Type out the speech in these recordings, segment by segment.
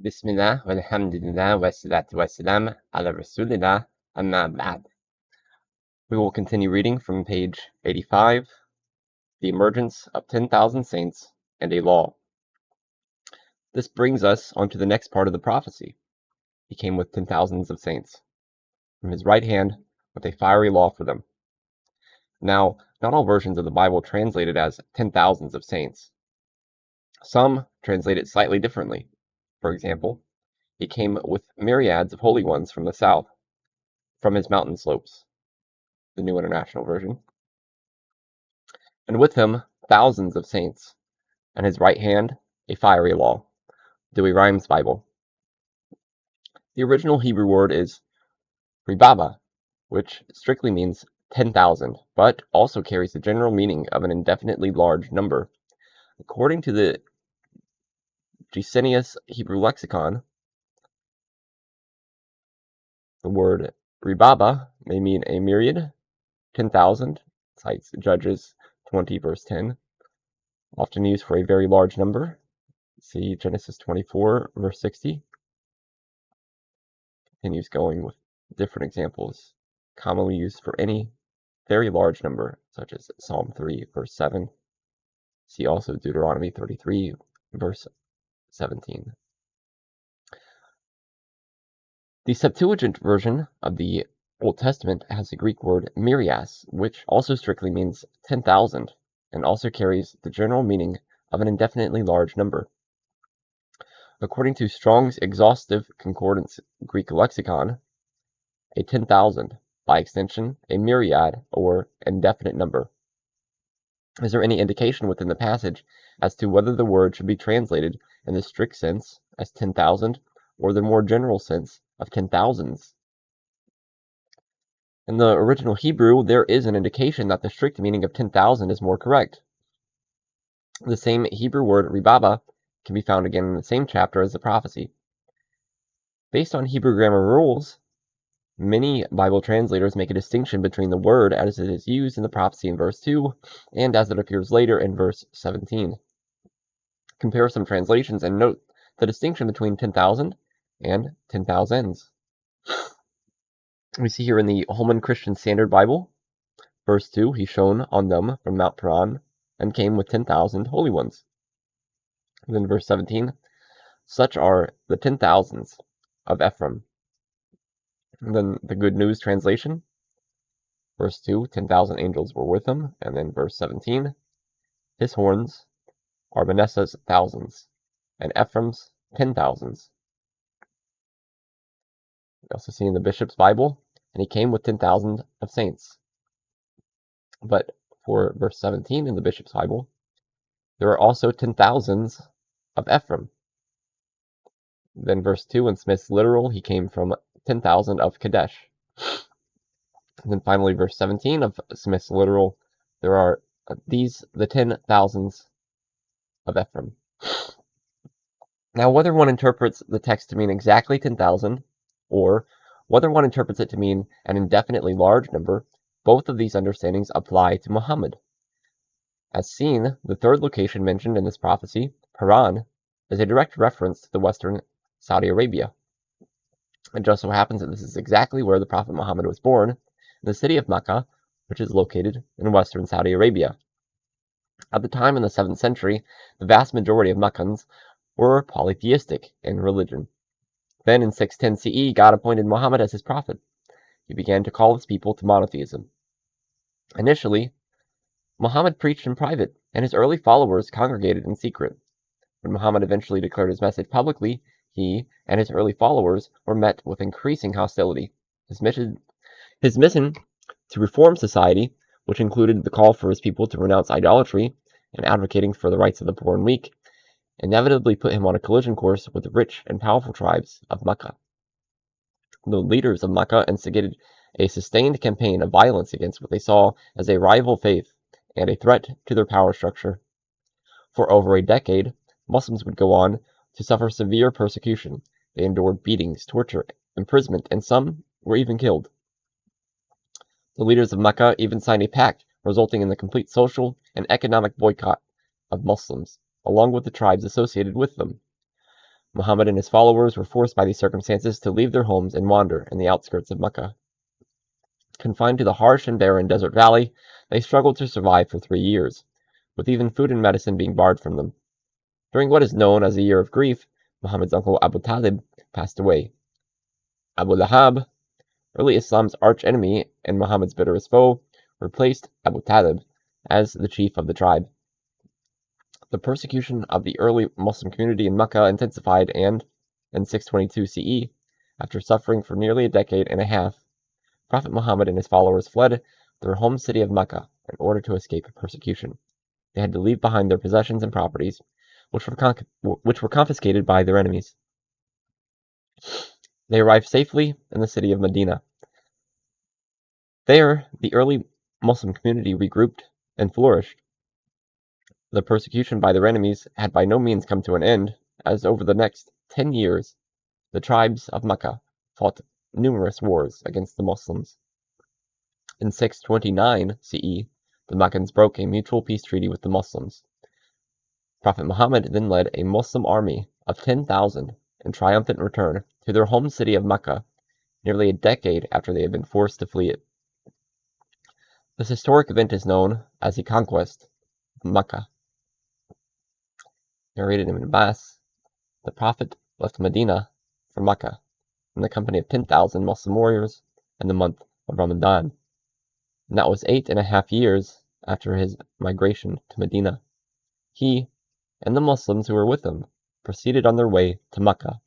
Bismillah, walhamdulillah, wassalatu wassalam, ala rasulillah, amma ba'd. We will continue reading from page 85, The Emergence of 10,000 Saints and a Law. This brings us onto the next part of the prophecy. He came with 10,000s of saints, from his right hand with a fiery law for them. Now, not all versions of the Bible translate it as 10,000s of saints. Some translate it slightly differently. For example, he came with myriads of holy ones from the south, from his mountain slopes, the New International Version, and with him thousands of saints, and his right hand a fiery law, Dewey Rhymes Bible. The original Hebrew word is ribaba, which strictly means 10,000, but also carries the general meaning of an indefinitely large number. According to the Gesenius Hebrew Lexicon, the word ribaba may mean a myriad, 10,000, cites Judges 20 verse 10, often used for a very large number. See Genesis 24 verse 60. Continues going with different examples commonly used for any very large number, such as Psalm 3 verse 7. See also Deuteronomy 33 verse 17. The Septuagint version of the Old Testament has the Greek word myrias, which also strictly means 10,000, and also carries the general meaning of an indefinitely large number. According to Strong's Exhaustive Concordance Greek Lexicon, a 10,000, by extension, a myriad or indefinite number. Is there any indication within the passage as to whether the word should be translated in the strict sense as 10,000 or the more general sense of 10,000s? In the original Hebrew, there is an indication that the strict meaning of 10,000 is more correct. The same Hebrew word ribaba can be found again in the same chapter as the prophecy. Based on Hebrew grammar rules, many Bible translators make a distinction between the word as it is used in the prophecy in verse 2 and as it appears later in verse 17. Compare some translations and note the distinction between 10,000 and 10,000s. We see here in the Holman Christian Standard Bible, verse 2, he shone on them from Mount Paran and came with 10,000 holy ones. And then verse 17, such are the 10,000s of Ephraim. And then the Good News translation, verse 2, 10,000 angels were with him. And then verse 17, his horns are Manasseh's thousands, and Ephraim's 10,000s. We also see in the Bishop's Bible, and he came with 10,000 of saints. But for verse 17 in the Bishop's Bible, there are also 10,000s of Ephraim. Then verse 2 in Smith's literal, he came from 10,000 of Kadesh. And then finally verse 17 of Smith's literal, there are these, the 10,000s of Ephraim. Now whether one interprets the text to mean exactly 10,000, or whether one interprets it to mean an indefinitely large number, both of these understandings apply to Muhammad. As seen, the third location mentioned in this prophecy, Paran, is a direct reference to the western Saudi Arabia. It just so happens that this is exactly where the Prophet Muhammad was born, in the city of Mecca, which is located in western Saudi Arabia. At the time in the 7th century, the vast majority of Meccans were polytheistic in religion. Then in 610 CE, God appointed Muhammad as his prophet. He began to call his people to monotheism. Initially, Muhammad preached in private, and his early followers congregated in secret. When Muhammad eventually declared his message publicly, he and his early followers were met with increasing hostility. His mission to reform society, which included the call for his people to renounce idolatry and advocating for the rights of the poor and weak, inevitably put him on a collision course with the rich and powerful tribes of Mecca. The leaders of Mecca instigated a sustained campaign of violence against what they saw as a rival faith and a threat to their power structure. For over a decade, Muslims would go on to suffer severe persecution. They endured beatings, torture, imprisonment, and some were even killed. The leaders of Mecca even signed a pact resulting in the complete social and economic boycott of Muslims, along with the tribes associated with them. Muhammad and his followers were forced by these circumstances to leave their homes and wander in the outskirts of Mecca. Confined to the harsh and barren desert valley, they struggled to survive for 3 years, with even food and medicine being barred from them. During what is known as a year of grief, Muhammad's uncle Abu Talib passed away. Abu Lahab, early Islam's arch-enemy and Muhammad's bitterest foe, replaced Abu Talib as the chief of the tribe. The persecution of the early Muslim community in Mecca intensified, and in 622 CE, after suffering for nearly a decade and a half, Prophet Muhammad and his followers fled their home city of Mecca in order to escape persecution. They had to leave behind their possessions and properties, which were confiscated by their enemies. They arrived safely in the city of Medina. There, the early Muslim community regrouped and flourished. The persecution by their enemies had by no means come to an end, as over the next 10 years, the tribes of Mecca fought numerous wars against the Muslims. In 629 CE, the Meccans broke a mutual peace treaty with the Muslims. Prophet Muhammad then led a Muslim army of 10,000 in triumphant return to their home city of Mecca, nearly a decade after they had been forced to flee it. This historic event is known as the Conquest of Mecca. Narrated in Abbas, the Prophet left Medina for Mecca in the company of 10,000 Muslim warriors in the month of Ramadan, and that was 8.5 years after his migration to Medina. He and the Muslims who were with him proceeded on their way to Mecca.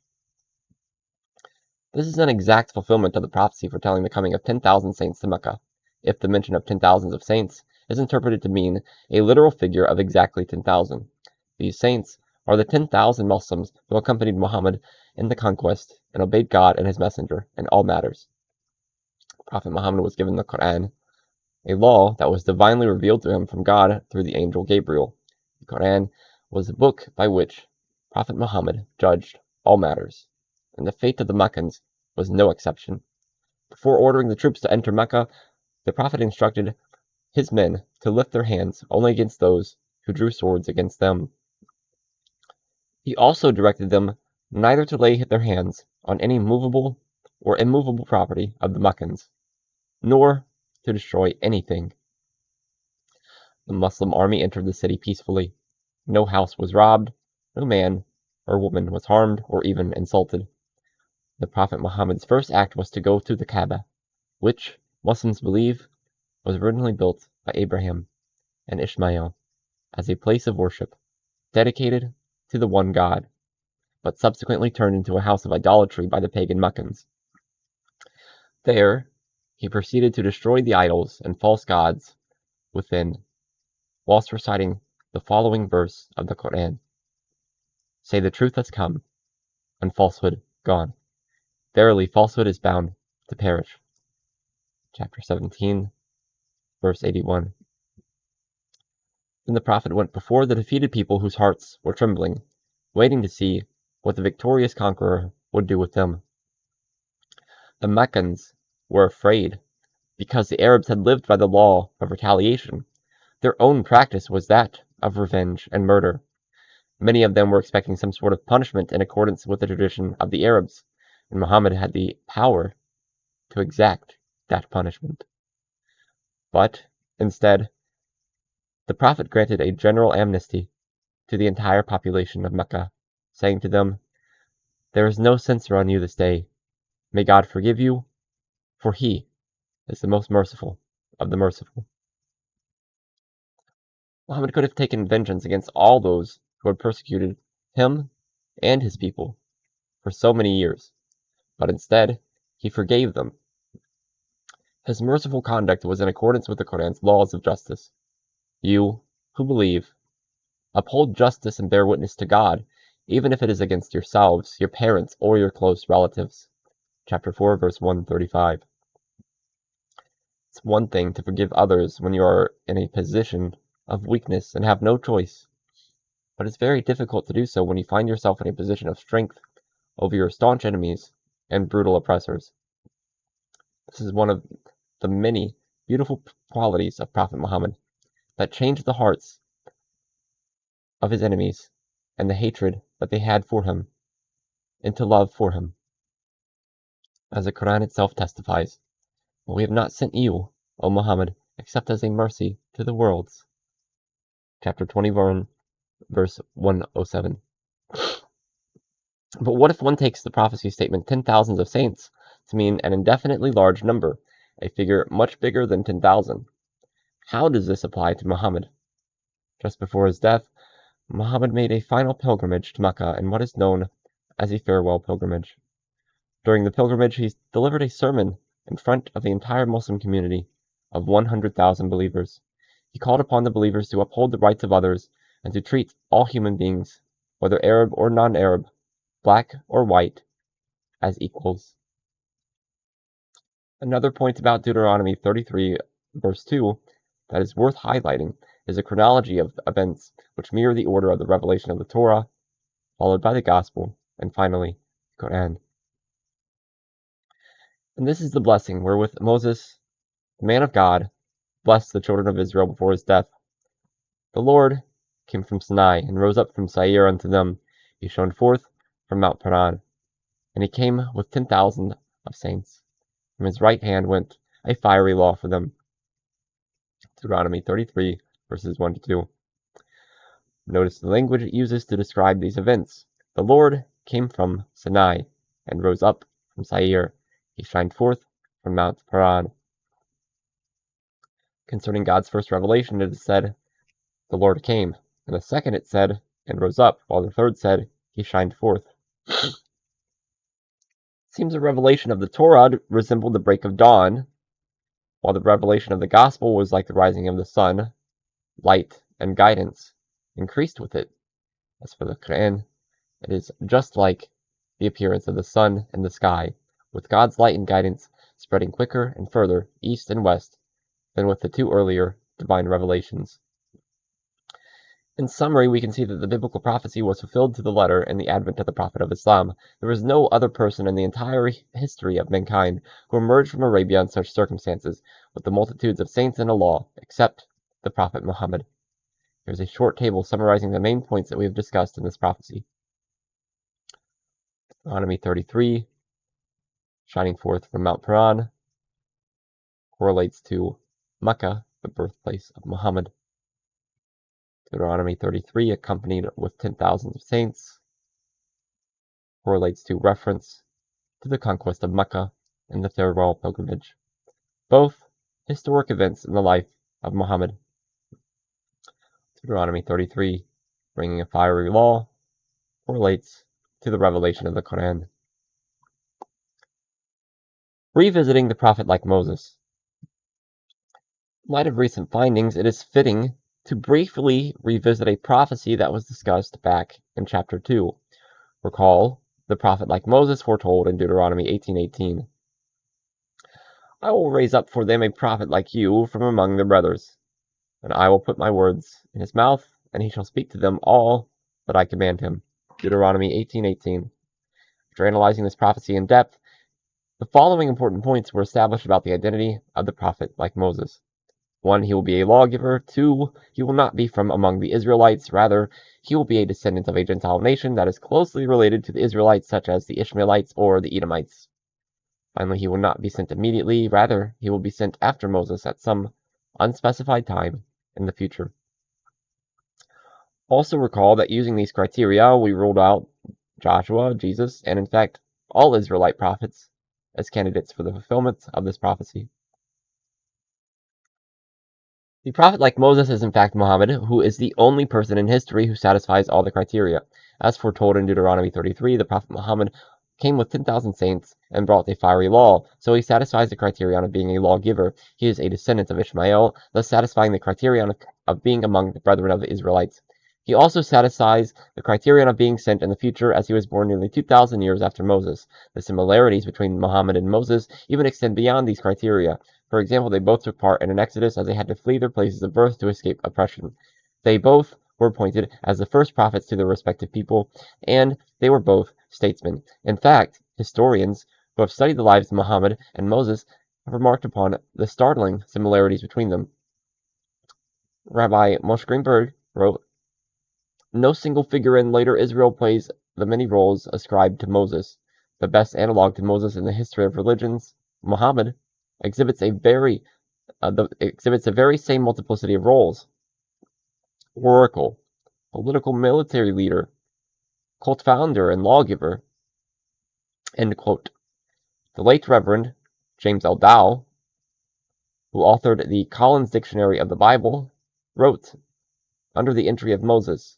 This is an exact fulfillment of the prophecy foretelling the coming of 10,000 saints to Mecca, if the mention of 10,000s of saints is interpreted to mean a literal figure of exactly 10,000. These saints are the 10,000 Muslims who accompanied Muhammad in the conquest and obeyed God and his messenger in all matters. Prophet Muhammad was given the Quran, a law that was divinely revealed to him from God through the angel Gabriel. The Quran was the book by which Prophet Muhammad judged all matters, and the fate of the Meccans was no exception. Before ordering the troops to enter Mecca, the Prophet instructed his men to lift their hands only against those who drew swords against them. He also directed them neither to lay their hands on any movable or immovable property of the Meccans, nor to destroy anything. The Muslim army entered the city peacefully. No house was robbed, no man or woman was harmed or even insulted. The Prophet Muhammad's first act was to go to the Kaaba, which Muslims believe was originally built by Abraham and Ishmael as a place of worship dedicated to the one God, but subsequently turned into a house of idolatry by the pagan Meccans. There, he proceeded to destroy the idols and false gods within, whilst reciting the following verse of the Quran. Say the truth has come, and falsehood gone. Verily, falsehood is bound to perish. Chapter 17, verse 81. Then the Prophet went before the defeated people whose hearts were trembling, waiting to see what the victorious conqueror would do with them. The Meccans were afraid, because the Arabs had lived by the law of retaliation. Their own practice was that of revenge and murder. Many of them were expecting some sort of punishment in accordance with the tradition of the Arabs, and Muhammad had the power to exact that punishment. But, instead, the Prophet granted a general amnesty to the entire population of Mecca, saying to them, "There is no censure on you this day. May God forgive you, for He is the most merciful of the merciful." Muhammad could have taken vengeance against all those who had persecuted him and his people for so many years, but instead, he forgave them. His merciful conduct was in accordance with the Quran's laws of justice. You, who believe, uphold justice and bear witness to God, even if it is against yourselves, your parents, or your close relatives. Chapter 4, verse 135. It's one thing to forgive others when you are in a position of weakness and have no choice, but it's very difficult to do so when you find yourself in a position of strength over your staunch enemies and brutal oppressors. This is one of the many beautiful qualities of Prophet Muhammad that changed the hearts of his enemies and the hatred that they had for him into love for him. As the Quran itself testifies, we have not sent you, O Muhammad, except as a mercy to the worlds. Chapter 21, verse 107. But what if one takes the prophecy statement 10,000s of saints to mean an indefinitely large number, a figure much bigger than 10,000? How does this apply to Muhammad? Just before his death, Muhammad made a final pilgrimage to Mecca in what is known as a farewell pilgrimage. During the pilgrimage, he delivered a sermon in front of the entire Muslim community of 100,000 believers. He called upon the believers to uphold the rights of others and to treat all human beings, whether Arab or non-Arab, black or white, as equals. Another point about Deuteronomy 33, verse 2, that is worth highlighting is a chronology of events which mirror the order of the revelation of the Torah, followed by the Gospel, and finally, the Quran. And this is the blessing wherewith Moses, the man of God, blessed the children of Israel before his death. The Lord came from Sinai and rose up from Seir unto them. He shone forth from Mount Paran, and he came with 10,000 of saints. From his right hand went a fiery law for them. Deuteronomy 33, verses 1 to 2. Notice the language it uses to describe these events. The Lord came from Sinai and rose up from Seir. He shined forth from Mount Paran. Concerning God's first revelation, it is said, the Lord came. And the second it said, and rose up, while the third said, he shined forth. It seems the revelation of the Torah resembled the break of dawn, while the revelation of the gospel was like the rising of the sun. Light and guidance increased with it. As for the Quran, it is just like the appearance of the sun in the sky, with God's light and guidance spreading quicker and further east and west than with the two earlier divine revelations. In summary, we can see that the biblical prophecy was fulfilled to the letter in the advent of the Prophet of Islam. There was no other person in the entire history of mankind who emerged from Arabia in such circumstances, with the multitudes of saints and a law, except the Prophet Muhammad. Here's a short table summarizing the main points that we have discussed in this prophecy. Deuteronomy 33, shining forth from Mount Paran, correlates to Mecca, the birthplace of Muhammad. Deuteronomy 33, accompanied with 10,000 of saints, correlates to reference to the conquest of Mecca and the farewell pilgrimage, both historic events in the life of Muhammad. Deuteronomy 33, bringing a fiery law, correlates to the revelation of the Quran. Revisiting the prophet like Moses. In light of recent findings, it is fitting to briefly revisit a prophecy that was discussed back in chapter 2. Recall the prophet like Moses foretold in Deuteronomy 18:18. I will raise up for them a prophet like you from among their brothers, and I will put my words in his mouth, and he shall speak to them all that I command him. Deuteronomy 18:18. After analyzing this prophecy in depth, the following important points were established about the identity of the prophet like Moses. 1. He will be a lawgiver. 2. He will not be from among the Israelites. Rather, he will be a descendant of a Gentile nation that is closely related to the Israelites, such as the Ishmaelites or the Edomites. Finally, he will not be sent immediately. Rather, he will be sent after Moses at some unspecified time in the future. Also recall that using these criteria, we ruled out Joshua, Jesus, and in fact, all Israelite prophets as candidates for the fulfillment of this prophecy. The prophet like Moses is in fact Muhammad, who is the only person in history who satisfies all the criteria. As foretold in Deuteronomy 33, the prophet Muhammad came with 10,000 saints and brought a fiery law, so he satisfies the criterion of being a lawgiver. He is a descendant of Ishmael, thus satisfying the criterion of being among the brethren of the Israelites. He also satisfies the criterion of being sent in the future, as he was born nearly 2,000 years after Moses. The similarities between Muhammad and Moses even extend beyond these criteria. For example, they both took part in an exodus as they had to flee their places of birth to escape oppression. They both were appointed as the first prophets to their respective people, and they were both statesmen. In fact, historians who have studied the lives of Muhammad and Moses have remarked upon the startling similarities between them. Rabbi Moshe Greenberg wrote, "No single figure in later Israel plays the many roles ascribed to Moses, the best analog to Moses in the history of religions, Muhammad, exhibits the very same multiplicity of roles: oracle, political military leader, cult founder, and lawgiver. End quote. The late Reverend James L. Dow, who authored the Collins Dictionary of the Bible, wrote, under the entry of Moses,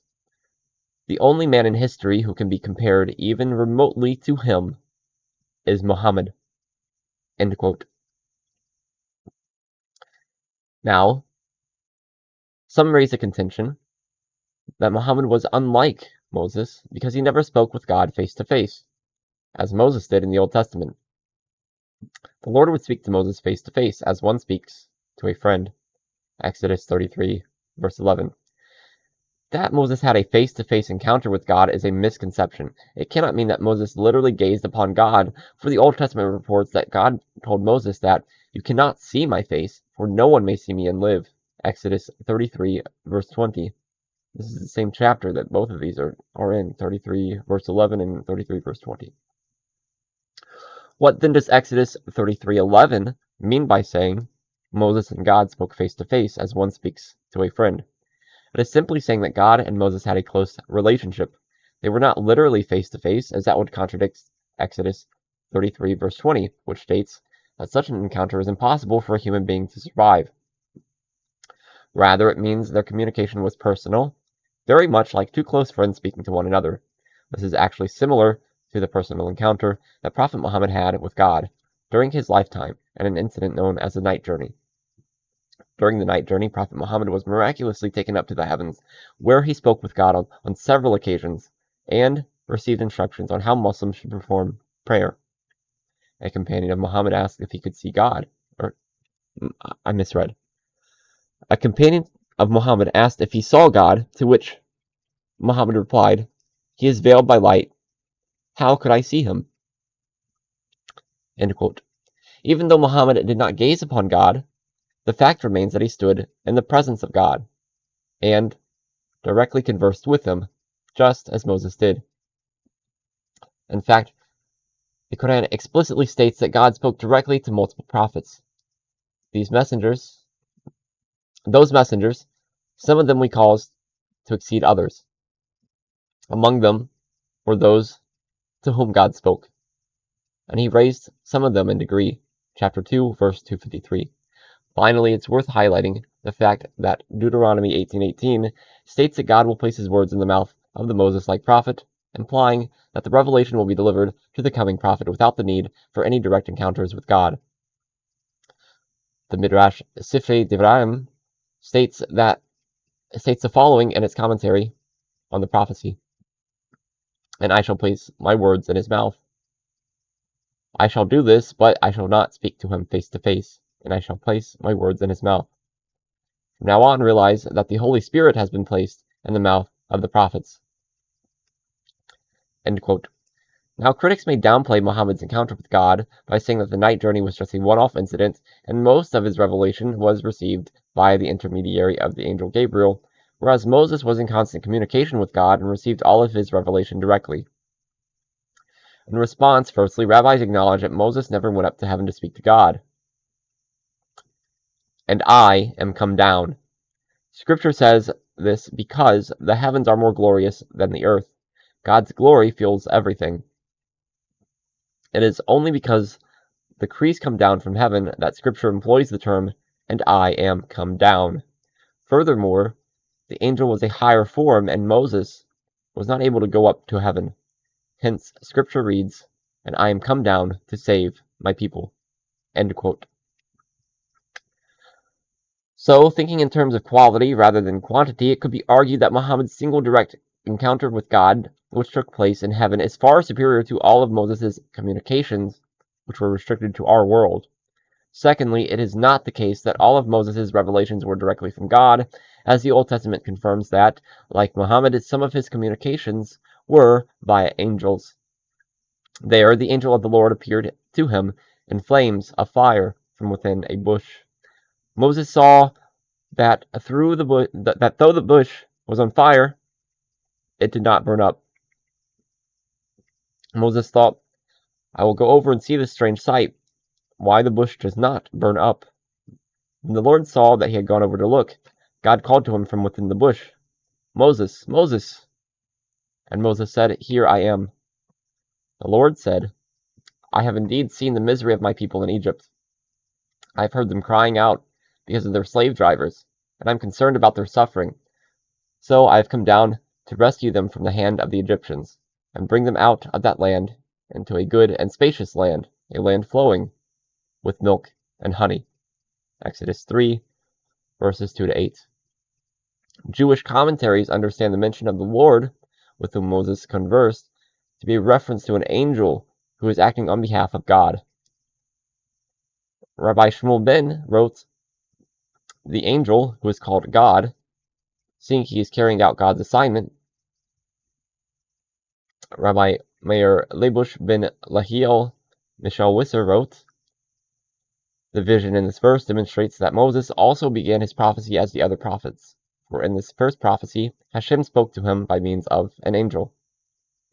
"The only man in history who can be compared even remotely to him is Muhammad." End quote. Now, some raise a contention that Muhammad was unlike Moses because he never spoke with God face to face, as Moses did in the Old Testament. The Lord would speak to Moses face to face, as one speaks to a friend. Exodus 33, verse 11. That Moses had a face-to-face encounter with God is a misconception. It cannot mean that Moses literally gazed upon God, for the Old Testament reports that God told Moses that, "You cannot see my face, for no one may see me and live." Exodus 33, verse 20. This is the same chapter that both of these are in, 33, verse 11 and 33, verse 20. What then does Exodus 33:11 mean by saying Moses and God spoke face to face as one speaks to a friend? It is simply saying that God and Moses had a close relationship. They were not literally face to face, as that would contradict Exodus 33, verse 20, which states that such an encounter is impossible for a human being to survive. Rather, it means their communication was personal, very much like two close friends speaking to one another. This is actually similar to the personal encounter that Prophet Muhammad had with God during his lifetime and an incident known as the night journey. During the night journey, Prophet Muhammad was miraculously taken up to the heavens, where he spoke with God on several occasions and received instructions on how Muslims should perform prayer. A companion of Muhammad asked if he could see God. I misread. A companion of Muhammad asked if he saw God, to which Muhammad replied, "He is veiled by light. How could I see him?" End quote. Even though Muhammad did not gaze upon God, the fact remains that he stood in the presence of God and directly conversed with him, just as Moses did. In fact, the Quran explicitly states that God spoke directly to multiple prophets. Those messengers, some of them we cause to exceed others. Among them were those to whom God spoke, and he raised some of them in degree. Chapter 2, verse 253. Finally, it's worth highlighting the fact that Deuteronomy 18:18 states that God will place his words in the mouth of the Moses-like prophet, implying that the revelation will be delivered to the coming prophet without the need for any direct encounters with God. The Midrash Sifrei Devarim states the following in its commentary on the prophecy: "And I shall place my words in his mouth. I shall do this, but I shall not speak to him face to face, and I shall place my words in his mouth." From now on, realize that the Holy Spirit has been placed in the mouth of the prophets. End quote. Now, critics may downplay Muhammad's encounter with God by saying that the night journey was just a one-off incident, and most of his revelation was received via the intermediary of the angel Gabriel, whereas Moses was in constant communication with God and received all of his revelation directly. In response, firstly, rabbis acknowledge that Moses never went up to heaven to speak to God. "And I am come down." Scripture says this because the heavens are more glorious than the earth. God's glory fills everything. It is only because the decrees come down from heaven that Scripture employs the term, "and I am come down." Furthermore, the angel was a higher form, and Moses was not able to go up to heaven. Hence, Scripture reads, "And I am come down to save my people." End quote. So, thinking in terms of quality rather than quantity, it could be argued that Muhammad's single direct encounter with God, which took place in heaven, is far superior to all of Moses' communications, which were restricted to our world. Secondly, it is not the case that all of Moses' revelations were directly from God, as the Old Testament confirms that, like Muhammad, some of his communications were via angels. There, the angel of the Lord appeared to him in flames of fire from within a bush. Moses saw that though the bush was on fire, it did not burn up. Moses thought, I will go over and see this strange sight, why the bush does not burn up. When the Lord saw that he had gone over to look, God called to him from within the bush, Moses, Moses. And Moses said, Here I am. The Lord said, I have indeed seen the misery of my people in Egypt. I have heard them crying out because of their slave drivers, and I am concerned about their suffering. So I have come down to rescue them from the hand of the Egyptians, and bring them out of that land into a good and spacious land, a land flowing with milk and honey. Exodus 3, verses 2 to 8. Jewish commentaries understand the mention of the Lord with whom Moses conversed to be a reference to an angel who is acting on behalf of God. Rabbi Shmuel Ben wrote, the angel, who is called God, seeing he is carrying out God's assignment. Rabbi Meir Lebush ben Lahiel Michel Wisser wrote, the vision in this verse demonstrates that Moses also began his prophecy as the other prophets, for in this first prophecy, Hashem spoke to him by means of an angel.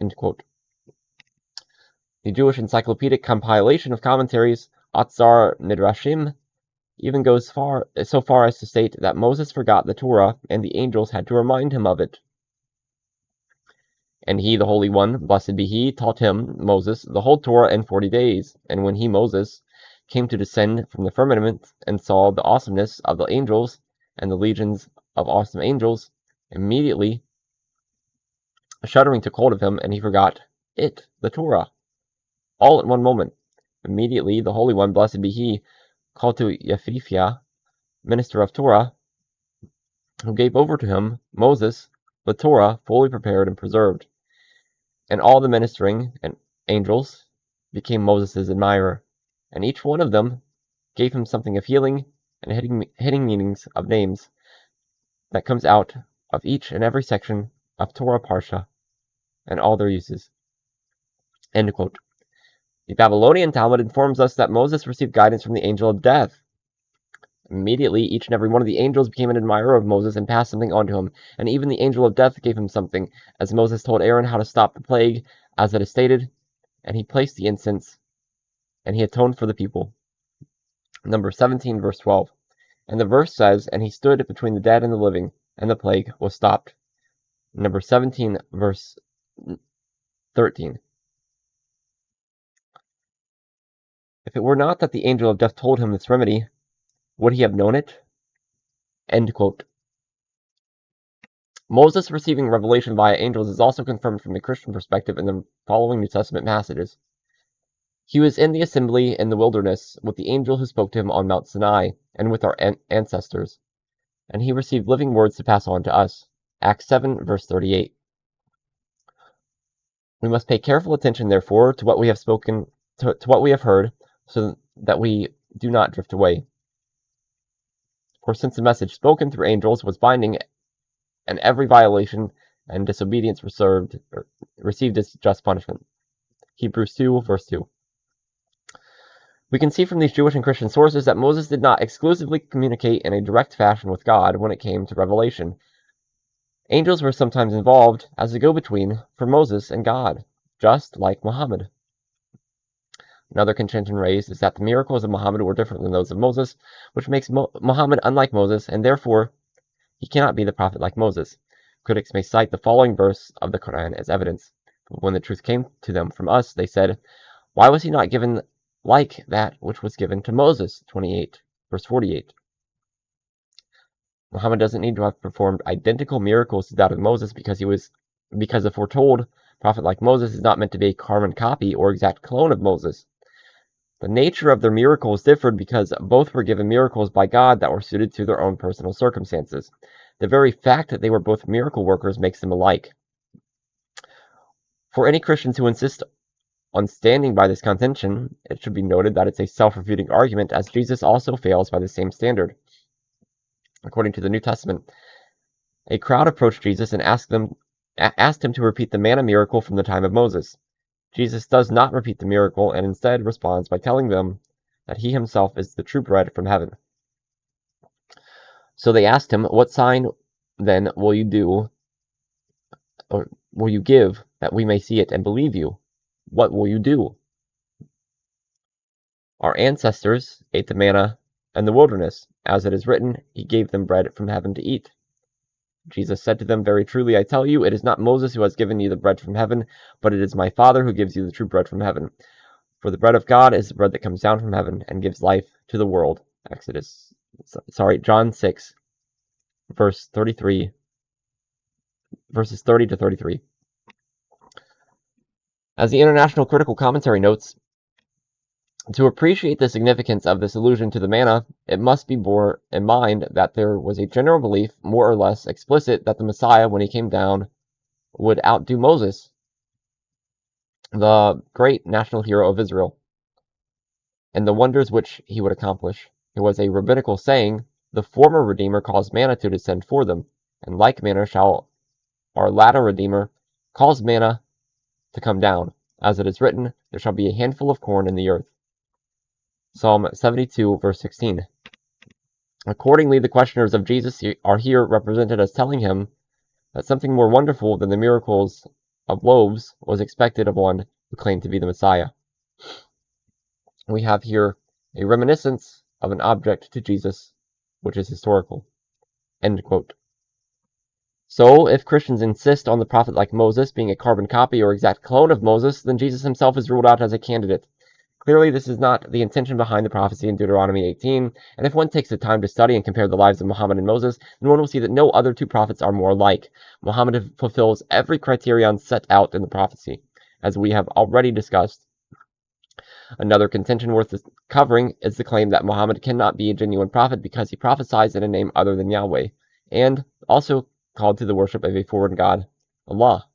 End quote. The Jewish encyclopedic compilation of commentaries, Atzar Midrashim, even goes so far as to state that Moses forgot the Torah and the angels had to remind him of it. And he, the Holy One, blessed be he, taught him, Moses, the whole Torah in 40 days. And when he, Moses, came to descend from the firmament and saw the awesomeness of the angels and the legions of awesome angels, immediately a shuddering took hold of him, and he forgot it, the Torah, all at one moment. Immediately the Holy One, blessed be he, called to Yefifia, minister of Torah, who gave over to him, Moses, the Torah, fully prepared and preserved. And all the ministering and angels became Moses' admirer, and each one of them gave him something of healing and hidden meanings of names that comes out of each and every section of Torah Parsha and all their uses. End quote. The Babylonian Talmud informs us that Moses received guidance from the angel of death. Immediately, each and every one of the angels became an admirer of Moses and passed something on to him, and even the angel of death gave him something, as Moses told Aaron how to stop the plague, as it is stated, and he placed the incense, and he atoned for the people. Number 17, verse 12. And the verse says, and he stood between the dead and the living, and the plague was stopped. Number 17, verse 13. If it were not that the angel of death told him this remedy, would he have known it? End quote. Moses receiving revelation via angels is also confirmed from the Christian perspective in the following New Testament passages. He was in the assembly in the wilderness with the angel who spoke to him on Mount Sinai and with our ancestors, and he received living words to pass on to us. Acts 7, verse 38. We must pay careful attention, therefore, to what we have spoken, to what we have heard, so that we do not drift away. For since the message spoken through angels was binding, and every violation and disobedience received its just punishment. Hebrews 2, verse 2. We can see from these Jewish and Christian sources that Moses did not exclusively communicate in a direct fashion with God when it came to revelation. Angels were sometimes involved as a go-between for Moses and God, just like Muhammad. Another contention raised is that the miracles of Muhammad were different than those of Moses, which makes Muhammad unlike Moses, and therefore he cannot be the prophet like Moses. Critics may cite the following verse of the Quran as evidence. But when the truth came to them from us, they said, why was he not given like that which was given to Moses? 28, verse 48. Muhammad doesn't need to have performed identical miracles to that of Moses because a foretold prophet like Moses is not meant to be a carbon copy or exact clone of Moses. The nature of their miracles differed because both were given miracles by God that were suited to their own personal circumstances. The very fact that they were both miracle workers makes them alike. For any Christians who insist on standing by this contention, it should be noted that it's a self-refuting argument, as Jesus also fails by the same standard. According to the New Testament, a crowd approached Jesus and asked him to repeat the manna miracle from the time of Moses. Jesus does not repeat the miracle and instead responds by telling them that he himself is the true bread from heaven. So they asked him, what sign then will you give that we may see it and believe you? what will you do? Our ancestors ate the manna in the wilderness. As it is written, he gave them bread from heaven to eat. Jesus said to them, very truly I tell you, it is not Moses who has given you the bread from heaven, but it is my Father who gives you the true bread from heaven. For the bread of God is the bread that comes down from heaven and gives life to the world. John 6, verses 30 to 33. As the International Critical Commentary notes, to appreciate the significance of this allusion to the manna, it must be borne in mind that there was a general belief, more or less explicit, that the Messiah, when he came down, would outdo Moses, the great national hero of Israel, and the wonders which he would accomplish. It was a rabbinical saying, the former Redeemer caused manna to descend for them, and like manner shall our latter Redeemer cause manna to come down. As it is written, there shall be a handful of corn in the earth. Psalm 72, verse 16. Accordingly, the questioners of Jesus are here represented as telling him that something more wonderful than the miracles of loaves was expected of one who claimed to be the Messiah. We have here a reminiscence of an object to Jesus, which is historical. End quote. So, if Christians insist on the prophet like Moses being a carbon copy or exact clone of Moses, then Jesus himself is ruled out as a candidate. Clearly, this is not the intention behind the prophecy in Deuteronomy 18, and if one takes the time to study and compare the lives of Muhammad and Moses, then one will see that no other two prophets are more alike. Muhammad fulfills every criterion set out in the prophecy, as we have already discussed. Another contention worth covering is the claim that Muhammad cannot be a genuine prophet because he prophesies in a name other than Yahweh, and also called to the worship of a foreign god, Allah.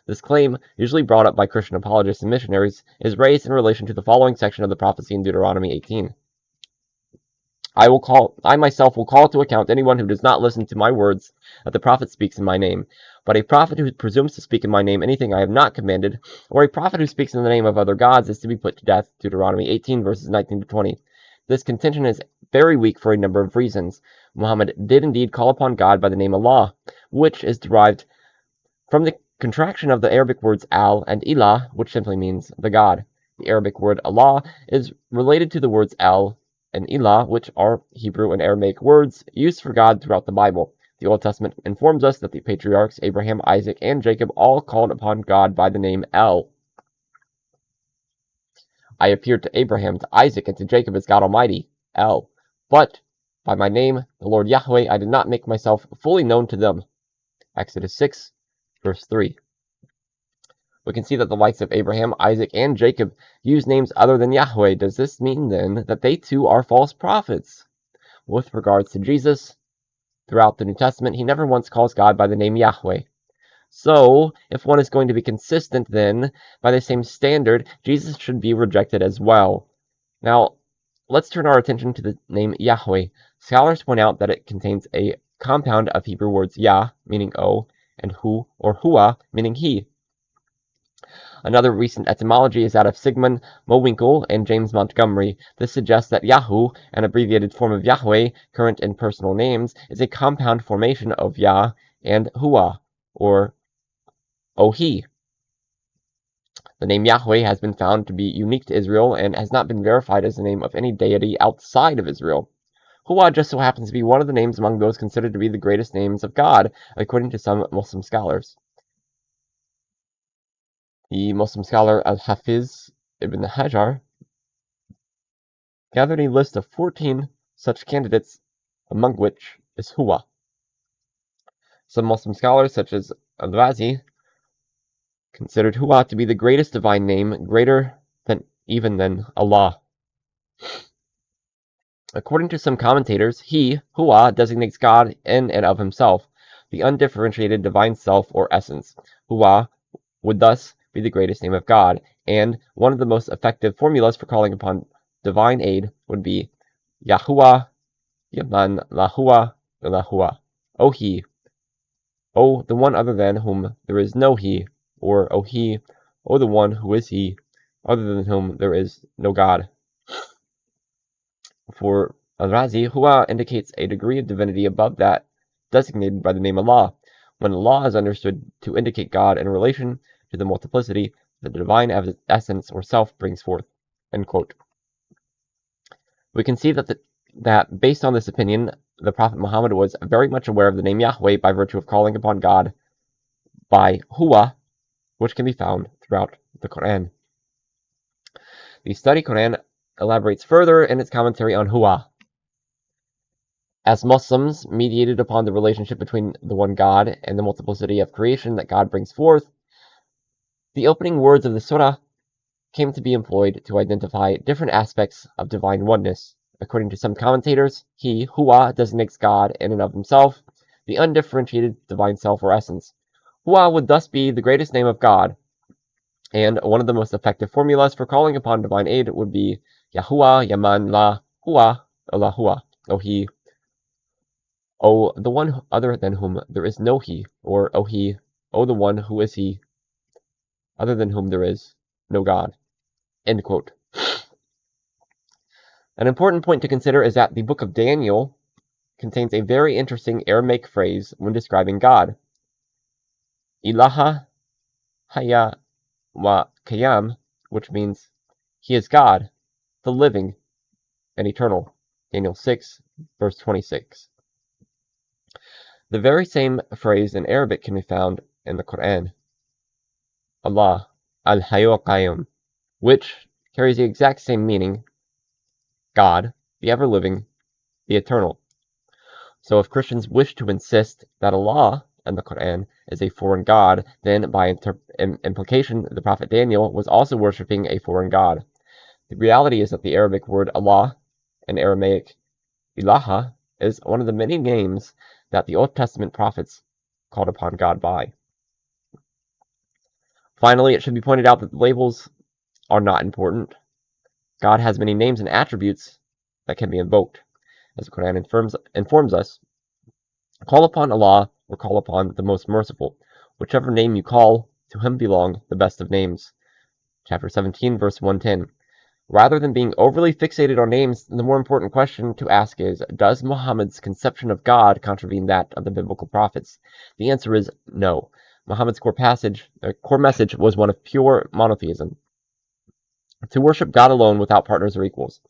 This claim, usually brought up by Christian apologists and missionaries, is raised in relation to the following section of the prophecy in Deuteronomy 18. I myself will call to account anyone who does not listen to my words that the prophet speaks in my name. But a prophet who presumes to speak in my name anything I have not commanded, or a prophet who speaks in the name of other gods, is to be put to death. Deuteronomy 18, verses 19 to 20. This contention is very weak for a number of reasons. Muhammad did indeed call upon God by the name Allah, which is derived from the contraction of the Arabic words al and ilah, which simply means the God. The Arabic word Allah is related to the words al and ilah, which are Hebrew and Aramaic words used for God throughout the Bible. The Old Testament informs us that the patriarchs Abraham, Isaac, and Jacob all called upon God by the name El. I appeared to Abraham, to Isaac, and to Jacob as God Almighty, El. But by my name, the Lord Yahweh, I did not make myself fully known to them. Exodus 6, verse 3. We can see that the likes of Abraham, Isaac, and Jacob use names other than Yahweh. Does this mean, then, that they too are false prophets? With regards to Jesus, throughout the New Testament, he never once calls God by the name Yahweh. So, if one is going to be consistent, then, by the same standard, Jesus should be rejected as well. Now, let's turn our attention to the name Yahweh. Scholars point out that it contains a compound of Hebrew words Yah, meaning O, and Hu, or Hua, meaning he. Another recent etymology is that of Sigmund Mowinckel and James Montgomery. This suggests that Yahu, an abbreviated form of Yahweh, current in personal names, is a compound formation of Yah and Hua, or Ohi. The name Yahweh has been found to be unique to Israel and has not been verified as the name of any deity outside of Israel. Hua just so happens to be one of the names among those considered to be the greatest names of God, according to some Muslim scholars. The Muslim scholar Al-Hafiz ibn Hajar gathered a list of 14 such candidates, among which is Hua. Some Muslim scholars, such as Al-Razi, considered Hua to be the greatest divine name, greater than even than Allah. According to some commentators, he, Hua, designates God in and of himself, the undifferentiated divine self or essence. Hua would thus be the greatest name of God, and one of the most effective formulas for calling upon divine aid would be Yahuwah, Yaman, Lahua, Lahua. O He, O the one other than whom there is no He, or O He, O the one who is He, other than whom there is no God. For Al-Razi, Hua indicates a degree of divinity above that designated by the name Allah. When Allah is understood to indicate God in relation to the multiplicity that the divine essence or self brings forth." End quote. We can see that based on this opinion, the Prophet Muhammad was very much aware of the name Yahweh by virtue of calling upon God by Huwa, which can be found throughout the Quran. The study Quran elaborates further in its commentary on Huwa. As Muslims mediated upon the relationship between the one God and the multiplicity of creation that God brings forth, the opening words of the surah came to be employed to identify different aspects of divine oneness. According to some commentators, he, Huwa, designates God in and of himself, the undifferentiated divine self or essence. Huwa would thus be the greatest name of God, and one of the most effective formulas for calling upon divine aid would be Yahuwah, Yaman, La, Huwa, Allah, Huwa, O He, O the one other than whom there is no He, or O He, O the one who is He, other than whom there is no God. End quote. An important point to consider is that the book of Daniel contains a very interesting Aramaic phrase when describing God. Ilaha Haya wa Kayam, which means He is God, the living and eternal. Daniel 6, verse 26. The very same phrase in Arabic can be found in the Quran. Allah, Al-Hayyu Qayyum, which carries the exact same meaning, God, the ever-living, the eternal. So if Christians wish to insist that Allah and the Quran is a foreign god, then by implication the Prophet Daniel was also worshipping a foreign god. The reality is that the Arabic word Allah and Aramaic Ilaha is one of the many names that the Old Testament prophets called upon God by. Finally, it should be pointed out that the labels are not important. God has many names and attributes that can be invoked. As the Quran informs us, call upon Allah or call upon the Most Merciful. Whichever name you call, to Him belong the best of names. Chapter 17, verse 110. Rather than being overly fixated on names, the more important question to ask is, does Muhammad's conception of God contravene that of the biblical prophets? The answer is no. Muhammad's core message was one of pure monotheism, to worship God alone without partners or equals.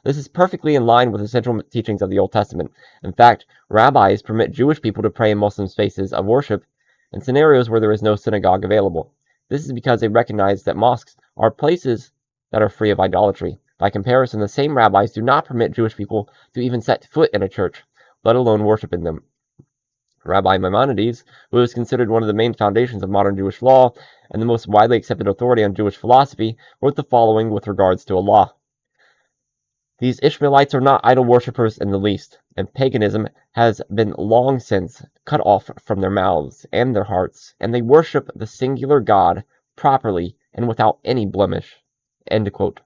This is perfectly in line with the central teachings of the Old Testament. In fact, rabbis permit Jewish people to pray in Muslim spaces of worship in scenarios where there is no synagogue available. This is because they recognize that mosques are places that are free of idolatry. By comparison, the same rabbis do not permit Jewish people to even set foot in a church, let alone worship in them. Rabbi Maimonides, who is considered one of the main foundations of modern Jewish law and the most widely accepted authority on Jewish philosophy, wrote the following with regards to Allah. These Ishmaelites are not idol worshippers in the least, and paganism has been long since cut off from their mouths and their hearts, and they worship the singular God properly and without any blemish. End quote.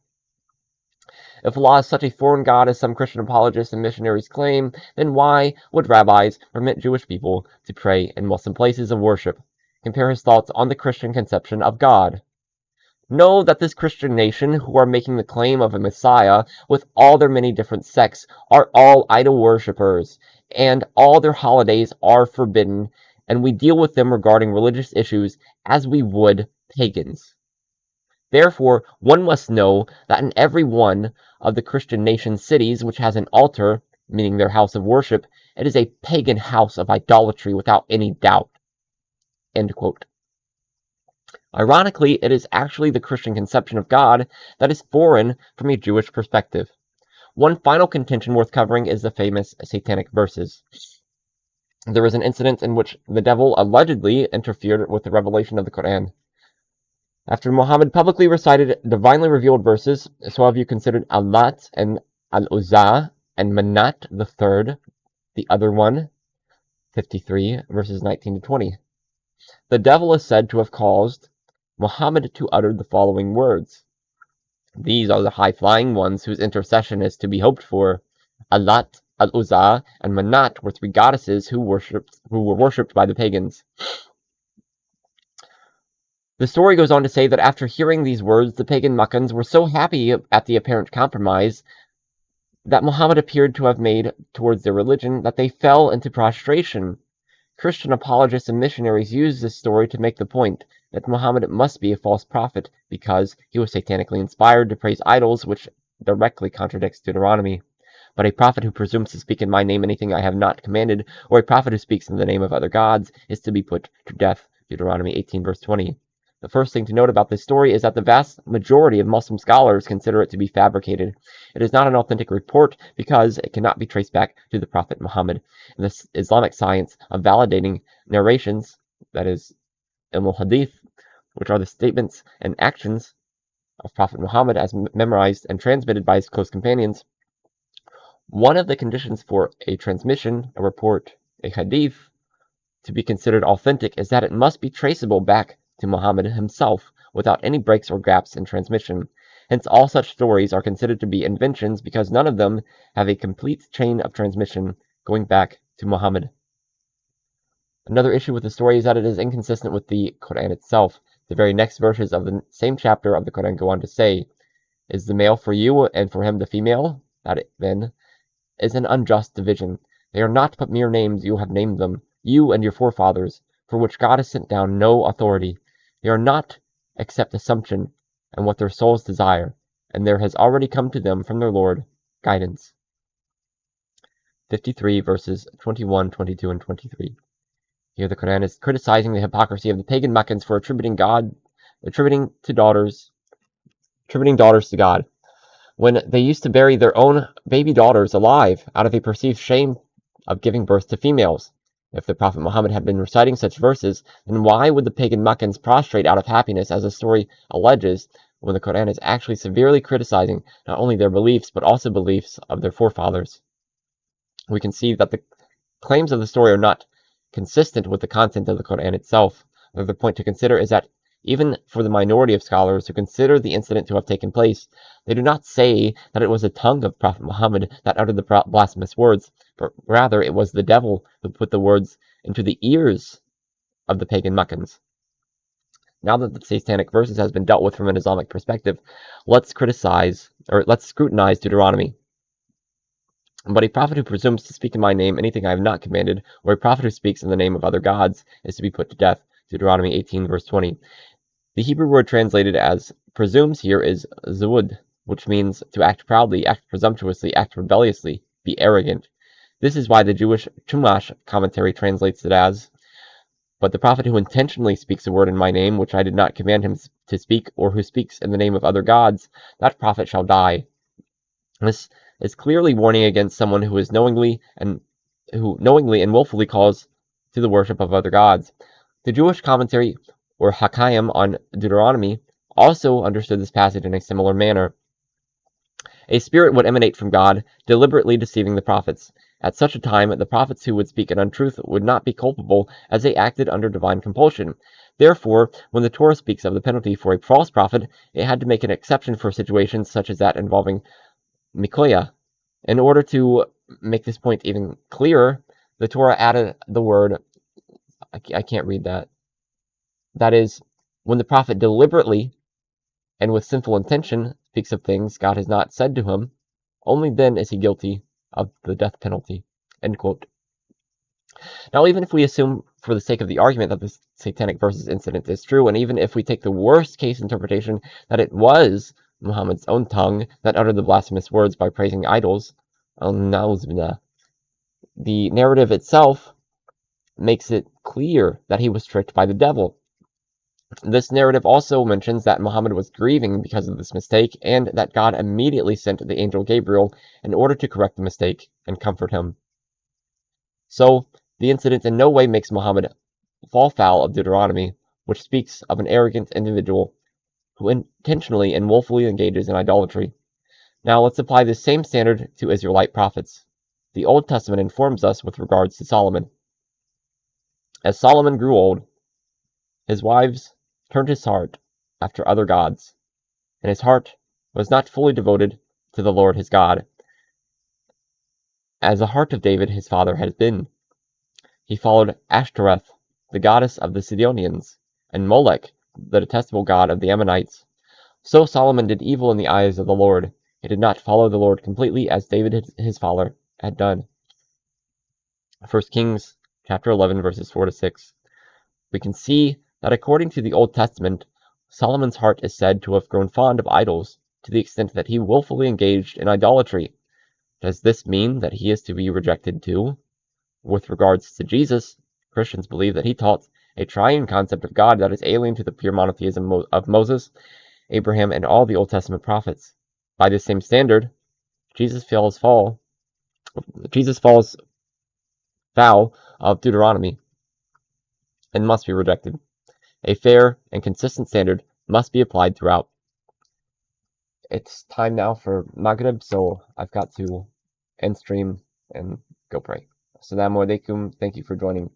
If Allah is such a foreign God as some Christian apologists and missionaries claim, then why would rabbis permit Jewish people to pray in Muslim places of worship? Compare his thoughts on the Christian conception of God. Know that this Christian nation, who are making the claim of a Messiah with all their many different sects, are all idol worshippers, and all their holidays are forbidden, and we deal with them regarding religious issues as we would pagans. Therefore, one must know that in every one of the Christian nation's cities which has an altar, meaning their house of worship, it is a pagan house of idolatry without any doubt. End quote. Ironically, it is actually the Christian conception of God that is foreign from a Jewish perspective. One final contention worth covering is the famous satanic verses. There was an incident in which the devil allegedly interfered with the revelation of the Quran. After Muhammad publicly recited divinely revealed verses, so have you considered Allat and Al-Uzza and Manat the third, the other one, 53, verses 19 to 20. The devil is said to have caused Muhammad to utter the following words. These are the high-flying ones whose intercession is to be hoped for. Allat, Al-Uzza, and Manat were three goddesses who were worshipped by the pagans. The story goes on to say that after hearing these words, the pagan Meccans were so happy at the apparent compromise that Muhammad appeared to have made towards their religion that they fell into prostration, Christian apologists and missionaries use this story to make the point that Muhammad must be a false prophet because he was satanically inspired to praise idols, which directly contradicts Deuteronomy. But a prophet who presumes to speak in my name anything I have not commanded, or a prophet who speaks in the name of other gods, is to be put to death. Deuteronomy 18 verse 20. The first thing to note about this story is that the vast majority of Muslim scholars consider it to be fabricated. It is not an authentic report because it cannot be traced back to the Prophet Muhammad. And the Islamic science of validating narrations, that is, ilm al-hadith, which are the statements and actions of Prophet Muhammad as memorized and transmitted by his close companions. One of the conditions for a transmission, a report, a hadith, to be considered authentic is that it must be traceable back to Muhammad himself without any breaks or gaps in transmission. Hence, all such stories are considered to be inventions because none of them have a complete chain of transmission going back to Muhammad. Another issue with the story is that it is inconsistent with the Quran itself. The very next verses of the same chapter of the Quran go on to say, "Is the male for you and for him the female?" That then is an unjust division. They are not but mere names you have named them, you and your forefathers, for which God has sent down no authority. They are not except assumption and what their souls desire, and there has already come to them from their Lord guidance. 53 verses 21, 22, and 23. Here the Quran is criticizing the hypocrisy of the pagan Meccans for attributing daughters to God, when they used to bury their own baby daughters alive out of a perceived shame of giving birth to females. If the Prophet Muhammad had been reciting such verses, then why would the pagan Meccans prostrate out of happiness, as the story alleges, when the Quran is actually severely criticizing not only their beliefs, but also beliefs of their forefathers? We can see that the claims of the story are not consistent with the content of the Quran itself. Another point to consider is that even for the minority of scholars who consider the incident to have taken place, they do not say that it was the tongue of Prophet Muhammad that uttered the blasphemous words, but rather it was the devil who put the words into the ears of the pagan Meccans. Now that the satanic verses has been dealt with from an Islamic perspective, let's scrutinize Deuteronomy. But a prophet who presumes to speak in my name anything I have not commanded, or a prophet who speaks in the name of other gods, is to be put to death. Deuteronomy 18 verse 20. The Hebrew word translated as presumes here is zawud, which means to act proudly, act presumptuously, act rebelliously, be arrogant. This is why the Jewish Chumash commentary translates it as, but the prophet who intentionally speaks a word in my name, which I did not command him to speak, or who speaks in the name of other gods, that prophet shall die. This is clearly warning against someone who knowingly and willfully calls to the worship of other gods. The Jewish commentary, or Hakayim, on Deuteronomy also understood this passage in a similar manner. A spirit would emanate from God, deliberately deceiving the prophets. At such a time, the prophets who would speak an untruth would not be culpable, as they acted under divine compulsion. Therefore, when the Torah speaks of the penalty for a false prophet, it had to make an exception for situations such as that involving Mikoya. In order to make this point even clearer, the Torah added the word, I can't read that. That is, when the prophet deliberately and with sinful intention speaks of things God has not said to him, only then is he guilty of the death penalty. End quote. Now, even if we assume, for the sake of the argument, that this satanic verses incident is true, and even if we take the worst case interpretation that it was Muhammad's own tongue that uttered the blasphemous words by praising idols, the narrative itself makes it clear that he was tricked by the devil. This narrative also mentions that Muhammad was grieving because of this mistake, and that God immediately sent the angel Gabriel in order to correct the mistake and comfort him. So, the incident in no way makes Muhammad fall foul of Deuteronomy, which speaks of an arrogant individual who intentionally and willfully engages in idolatry. Now let's apply this same standard to Israelite prophets. The Old Testament informs us with regards to Solomon. As Solomon grew old, his wives turned his heart after other gods, and his heart was not fully devoted to the Lord his God, as the heart of David his father had been. He followed Ashtoreth, the goddess of the Sidonians, and Molech, the detestable god of the Ammonites. So Solomon did evil in the eyes of the Lord. He did not follow the Lord completely as David his father had done. 1 Kings chapter 11, verses 4 to 6, we can see that according to the Old Testament, Solomon's heart is said to have grown fond of idols to the extent that he willfully engaged in idolatry. Does this mean that he is to be rejected too? With regards to Jesus, Christians believe that he taught a triune concept of God that is alien to the pure monotheism of Moses, Abraham, and all the Old Testament prophets. By this same standard, Jesus falls foul of Deuteronomy and must be rejected. A fair and consistent standard must be applied throughout. It's time now for Maghrib, so I've got to end stream and go pray. Assalamu alaikum. Thank you for joining.